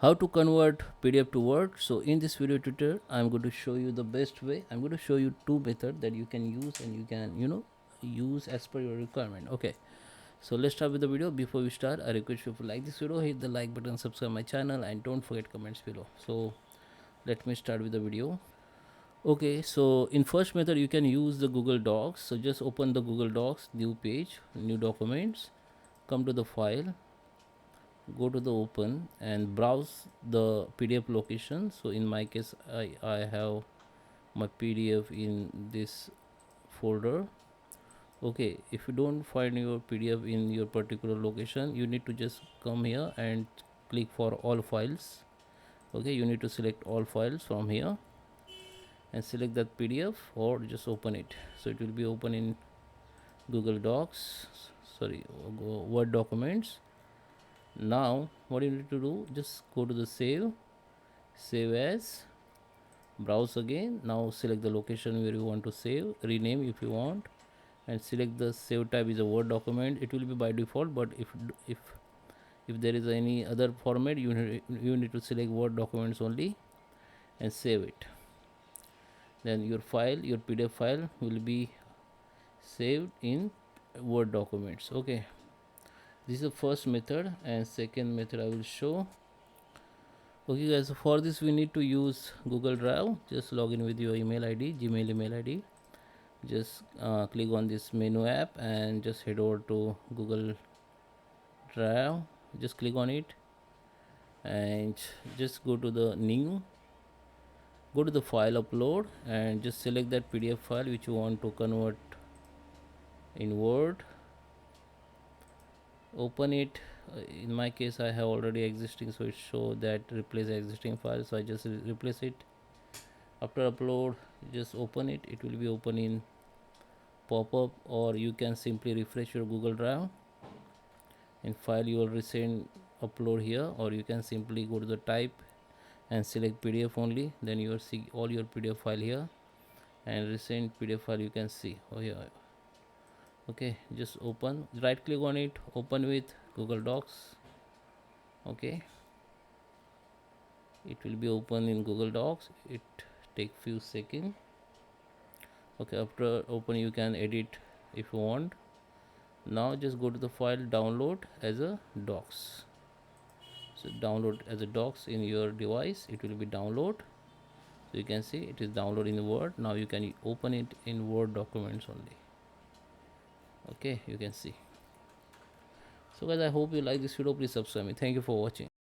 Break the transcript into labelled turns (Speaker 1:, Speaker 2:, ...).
Speaker 1: how to convert PDF to Word. So in this video tutorial I'm going to show you the best way. I'm going to show you two methods that you can use and you can use as per your requirement. Okay, so let's start with the video. Before we start, I request you to like this video, hit the like button, subscribe my channel, and don't forget comments below. So let me start with the video. Okay, so in first method you can use the Google Docs. So just open the Google Docs, new page, new documents, come to the file, go to the open and browse the PDF location. So in my case I have my PDF in this folder. Okay, if you don't find your PDF in your particular location, you need to just come here and click for all files. Okay, you need to select all files from here and select that PDF or just open it. So it will be open in Google Docs, sorry, Word documents. Now what you need to do, just go to the save as, browse again. Now select the location where you want to save, rename if you want, and select the save type is a Word document. It will be by default, but if there is any other format, you need to select Word documents only and save it. Then your PDF file will be saved in Word documents. Okay, this is the first method, and second method I will show. Okay guys, so for this we need to use Google Drive. Just log in with your email ID, Gmail email ID. Just click on this menu app and just head over to Google Drive. Just click on it and just go to the new, go to the file upload and just select that PDF file which you want to convert in Word. Open it. In my case I have already existing, so it show that replace existing file, so I just replace it. After upload, just open it. It will be open in pop-up, or you can simply refresh your Google Drive and file your recent upload here, or you can simply go to the type and select PDF only. Then you will see all your PDF file here, and recent PDF file you can see. Oh yeah. Okay, just open, right click on it, open with Google Docs. Okay, it will be open in Google Docs. It take few seconds. Okay, after open you can edit if you want. Now just go to the file, download as a docs. So download as a docs in your device, it will be download. So you can see it is download in Word. Now you can open it in Word documents only. Okay, you can see. So guys, I hope you like this video. Please subscribe me. Thank you for watching.